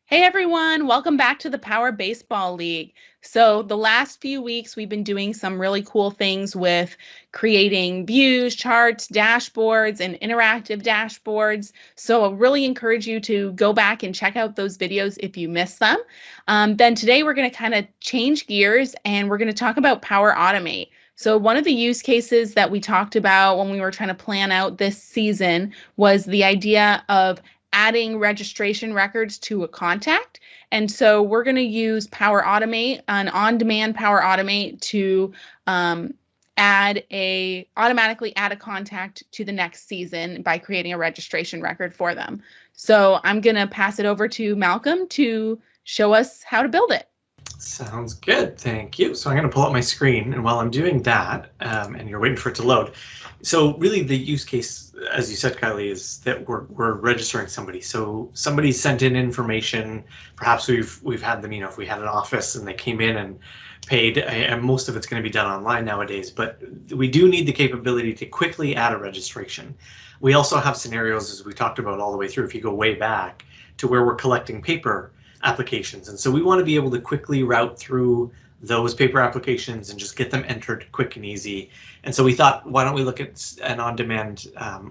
Hey everyone, welcome back to the Power Baseball League. So, the last few weeks we've been doing some really cool things with creating views, charts, dashboards, and interactive dashboards. So, I really encourage you to go back and check out those videos if you missed them. Then today we're going to kind of change gears and we're going to talk about Power Automate. So, one of the use cases that we talked about when we were trying to plan out this season was the idea of adding registration records to a contact. And so we're going to use Power Automate, an on-demand Power Automate, to automatically add a contact to the next season by creating a registration record for them. So I'm going to pass it over to Malcolm to show us how to build it. Sounds good, thank you. So I'm going to pull up my screen, and while I'm doing that, and you're waiting for it to load, so really the use case, as you said, Kylie, is that we're registering somebody. So somebody sent in information, perhaps we've had them, if we had an office and they came in and paid, and most of it's going to be done online nowadays, but we do need the capability to quickly add a registration. We also have scenarios, as we talked about all the way through, if you go way back, to where we're collecting paper applications. And so we want to be able to quickly route through those paper applications and just get them entered quick and easy. And so we thought, why don't we look at an on-demand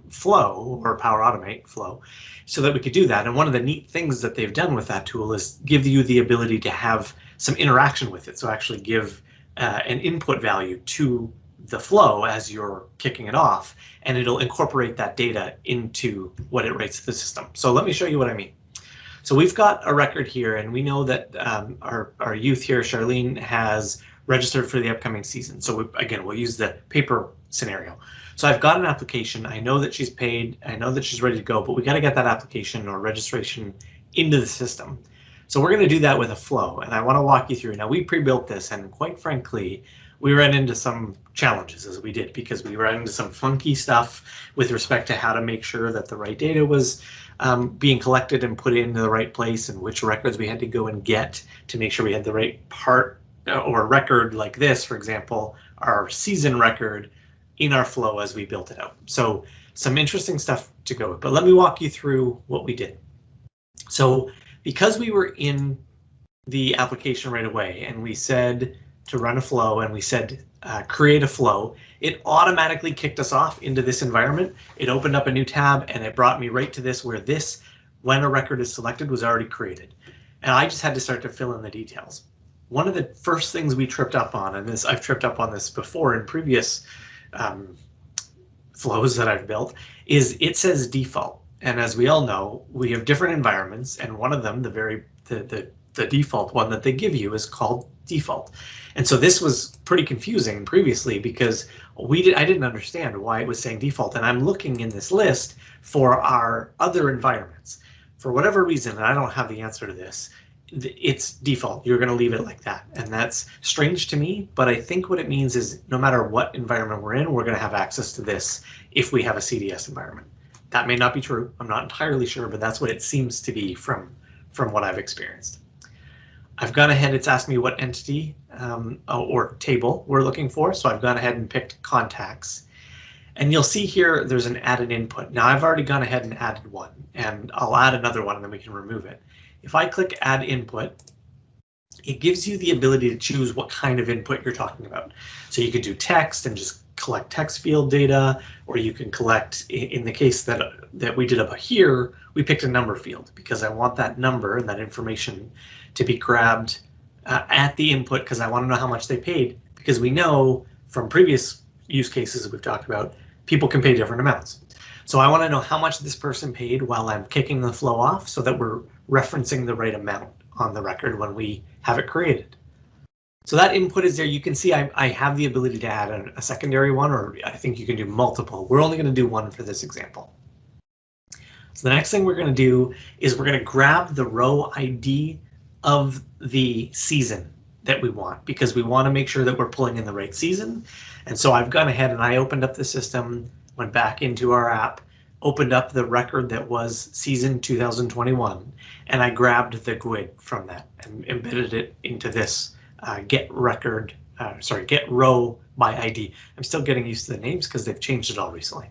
flow or Power Automate flow so that we could do that. And one of the neat things that they've done with that tool is give you the ability to have some interaction with it. So actually give an input value to the flow as you're kicking it off, and it'll incorporate that data into what it writes to the system. So let me show you what I mean. So we've got a record here, and we know that our youth here, Charlene, has registered for the upcoming season. So again, we'll use the paper scenario. So I've got an application. I know that she's paid. I know that she's ready to go, but we got to get that application or registration into the system. So we're going to do that with a flow, and I want to walk you through. Now, we pre-built this, and quite frankly, we ran into some challenges as we did, because we ran into some funky stuff with respect to how to make sure that the right data was being collected and put into the right place, and which records we had to go and get to make sure we had the right part or record, like this, for example, our season record in our flow as we built it out. So some interesting stuff to go with, but let me walk you through what we did. So because we were in the application right away and we said to run a flow and we said create a flow, it automatically kicked us off into this environment. It opened up a new tab and it brought me right to this, where this, when a record is selected, was already created. And I just had to start to fill in the details. One of the first things we tripped up on, and this I've tripped up on this before in previous flows that I've built, is it says default. And as we all know, we have different environments, and one of them, the default one that they give you, is called default. And so this was pretty confusing previously, because I didn't understand why it was saying default, and I'm looking in this list for our other environments. For whatever reason, and I don't have the answer to this, it's default. You're going to leave it like that, and that's strange to me, but I think what it means is no matter what environment we're in, we're going to have access to this if we have a CDS environment. That may not be true. I'm not entirely sure, but that's what it seems to be from what I've experienced. I've gone ahead, it's asked me what entity or table we're looking for, so I've gone ahead and picked contacts. And you'll see here there's an added input. Now I've already gone ahead and added one, and I'll add another one and then we can remove it. If I click add input, it gives you the ability to choose what kind of input you're talking about. So you could do text and just collect text field data, or you can collect, in the case that we did up here, we picked a number field because I want that number and that information to be grabbed at the input, because I want to know how much they paid, because we know from previous use cases that we've talked about, people can pay different amounts. So I want to know how much this person paid while I'm kicking the flow off, so that we're referencing the right amount on the record when we have it created. So that input is there. You can see I have the ability to add a secondary one, or I think you can do multiple. We're only going to do one for this example. So the next thing we're going to do is we're going to grab the row ID of the season that we want, because we want to make sure that we're pulling in the right season. And so I've gone ahead and I opened up the system, went back into our app, opened up the record that was season 2021, and I grabbed the GUID from that and embedded it into this get row by ID. I'm still getting used to the names because they've changed it all recently.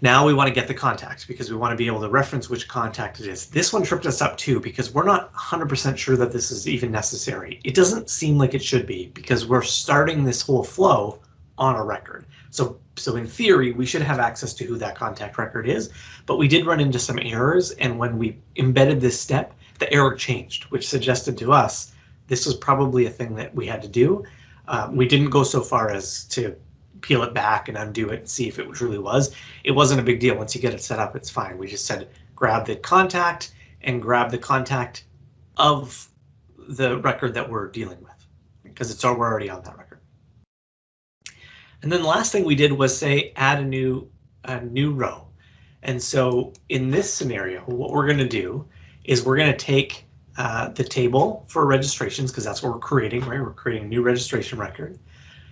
Now we want to get the contact because we want to be able to reference which contact it is. This one tripped us up too because we're not 100% sure that this is even necessary. It doesn't seem like it should be because we're starting this whole flow on a record. So in theory, we should have access to who that contact record is, but we did run into some errors, and when we embedded this step, the error changed, which suggested to us this was probably a thing that we had to do. We didn't go so far as to peel it back and undo it and see if it truly was. It wasn't a big deal. Once you get it set up, it's fine. We just said grab the contact and grab the contact of the record that we're dealing with because we're already on that record. And then the last thing we did was say add a new row. And so in this scenario, what we're going to do is we're going to take the table for registrations because that's what we're creating, right? We're creating a new registration record.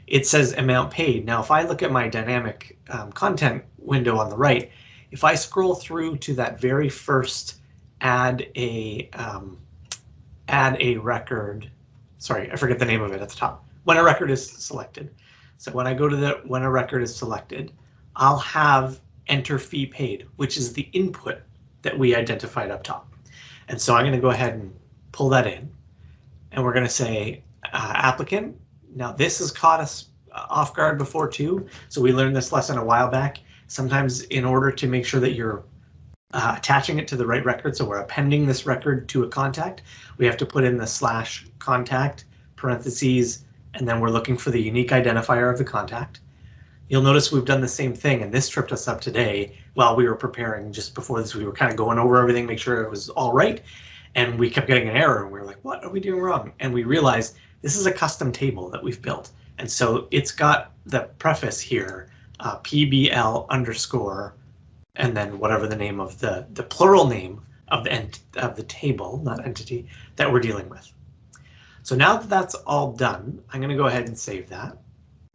It says amount paid. Now, if I look at my dynamic content window on the right, if I scroll through to that very first add a record, sorry, I forget the name of it at the top, when a record is selected. So when I go to when a record is selected, I'll have enter fee paid, which is the input that we identified up top. And so I'm going to go ahead and pull that in, and we're going to say applicant. Now this has caught us off guard before too. So we learned this lesson a while back. Sometimes in order to make sure that you're attaching it to the right record, so we're appending this record to a contact, we have to put in the / contact parentheses, and then we're looking for the unique identifier of the contact. You'll notice we've done the same thing, and this tripped us up today while we were preparing. Just before this, we were kind of going over everything, make sure it was all right, and we kept getting an error, and we were like, what are we doing wrong? And we realized this is a custom table that we've built, and so it's got the preface here, PBL _ and then whatever the name of the plural name of the table, not entity, that we're dealing with. So now that that's all done, I'm going to go ahead and save that.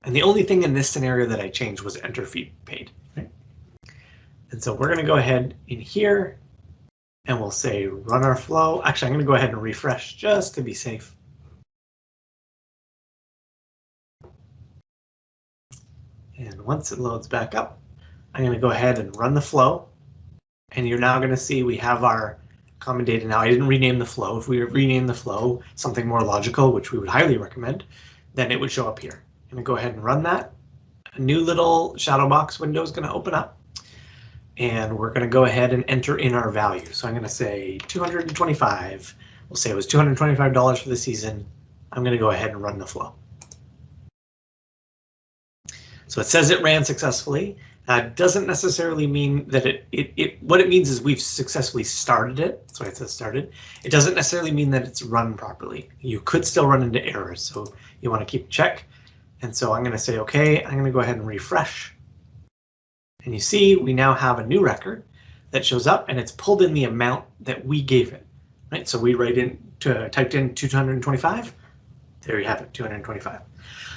And the only thing in this scenario that I changed was enter fee paid. Right? And so we're going to go ahead in here and we'll say run our flow. Actually, I'm going to go ahead and refresh just to be safe. And once it loads back up, I'm going to go ahead and run the flow. And you're now going to see we have our common data. Now, I didn't rename the flow. If we rename the flow something more logical, which we would highly recommend, then it would show up here. I'm going to go ahead and run that. A new little shadow box window is going to open up. And we're going to go ahead and enter in our value. So I'm going to say 225. We'll say it was $225 for the season. I'm going to go ahead and run the flow. So it says it ran successfully. Doesn't necessarily mean that what it means is we've successfully started it. That's why it says started. It doesn't necessarily mean that it's run properly. You could still run into errors, so you want to keep check. And so I'm going to say, okay, I'm going to go ahead and refresh. And you see, we now have a new record that shows up, and it's pulled in the amount that we gave it. Right? So we typed in 225. There you have it, 225.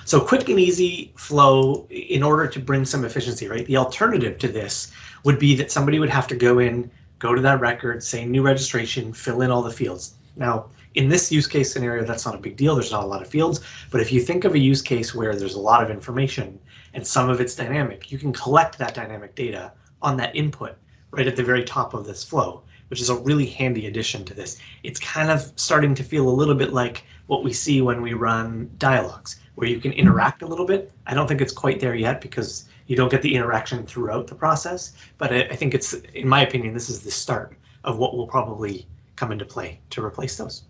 So quick and easy flow in order to bring some efficiency, right? The alternative to this would be that somebody would have to go to that record, say new registration, fill in all the fields. Now, in this use case scenario, that's not a big deal. There's not a lot of fields. But if you think of a use case where there's a lot of information and some of it's dynamic, you can collect that dynamic data on that input right at the very top of this flow, which is a really handy addition to this. It's kind of starting to feel a little bit like what we see when we run dialogues, where you can interact a little bit. I don't think it's quite there yet because you don't get the interaction throughout the process, but I think it's, in my opinion, this is the start of what will probably come into play to replace those.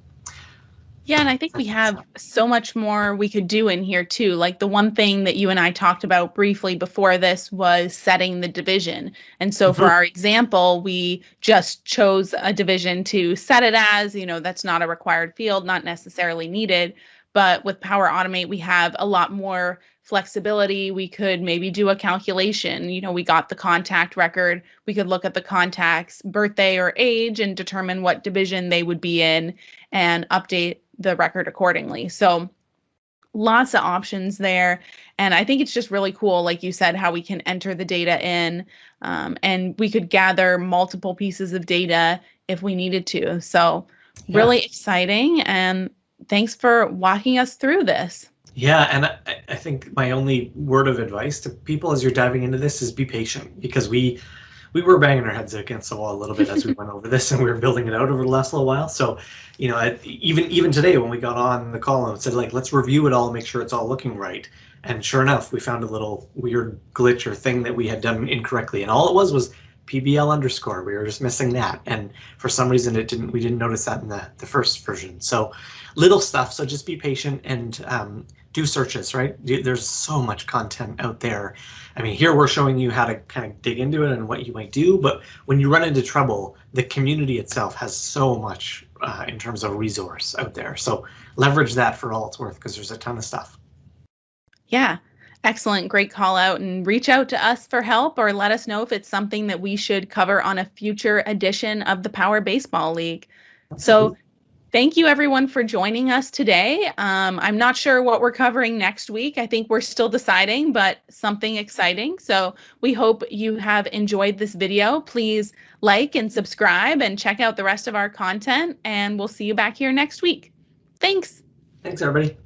Yeah, and I think we have so much more we could do in here too. Like the one thing that you and I talked about briefly before this was setting the division. And so for our example, we just chose a division to set it as, that's not a required field, not necessarily needed. But with Power Automate, we have a lot more flexibility. We could maybe do a calculation. We got the contact record. We could look at the contact's birthday or age and determine what division they would be in and update the record accordingly. So lots of options there. And I think it's just really cool, like you said, how we can enter the data in and we could gather multiple pieces of data if we needed to. So really exciting. And thanks for walking us through this. Yeah, and I think my only word of advice to people as you're diving into this is be patient, because we we were banging our heads against the wall a little bit as we went over this, and we were building it out over the last little while. So, you know, even today when we got on the call and said, like, let's review it all, make sure it's all looking right. And sure enough, we found a little weird glitch or thing that we had done incorrectly, and all it was PBL underscore. We were just missing that, and for some reason we didn't notice that in the first version. So little stuff. So just be patient and do searches, right? There's so much content out there. I mean, here we're showing you how to kind of dig into it and what you might do, but when you run into trouble, the community itself has so much in terms of resource out there. So leverage that for all it's worth, because there's a ton of stuff. Yeah, excellent. Great call out, and reach out to us for help or let us know if it's something that we should cover on a future edition of the Power Baseball League. So thank you everyone for joining us today. I'm not sure what we're covering next week. I think we're still deciding, but something exciting. So we hope you have enjoyed this video. Please like and subscribe and check out the rest of our content, and we'll see you back here next week. Thanks. Thanks, everybody.